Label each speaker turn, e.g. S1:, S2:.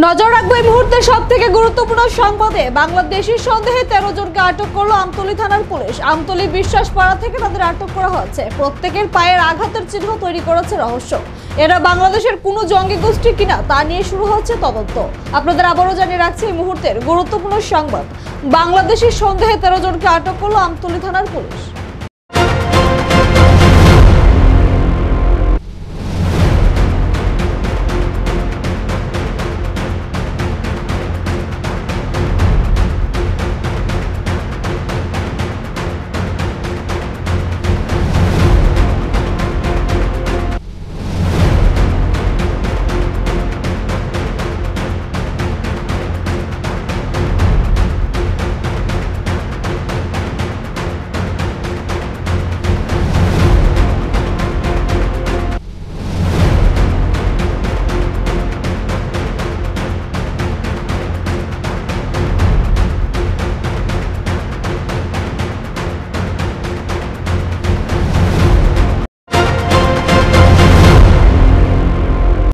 S1: নজর রাখবো এই মুহূর্তে সবথেকে গুরুত্বপূর্ণ সংবাদে। বাংলাদেশি সন্দেহে 13 জনকে আটক করলো আমতলী থানার পুলিশ। আমতলী বিশ্বাসপাড়া থেকে তাদের আটক করা হয়েছে। প্রত্যেকের পায়ের আঘাতের চিহ্ন তৈরি করেছে রহস্য। এরা বাংলাদেশের কোনো জঙ্গি গোষ্ঠী কিনা তা নিয়ে শুরু হচ্ছে তদন্ত। আপনাদের আবারও জানিয়ে রাখছি এই মুহূর্তের গুরুত্বপূর্ণ সংবাদ। বাংলাদেশি সন্দেহে 13 জনকে আটক করলো আমতলী থানার পুলিশ।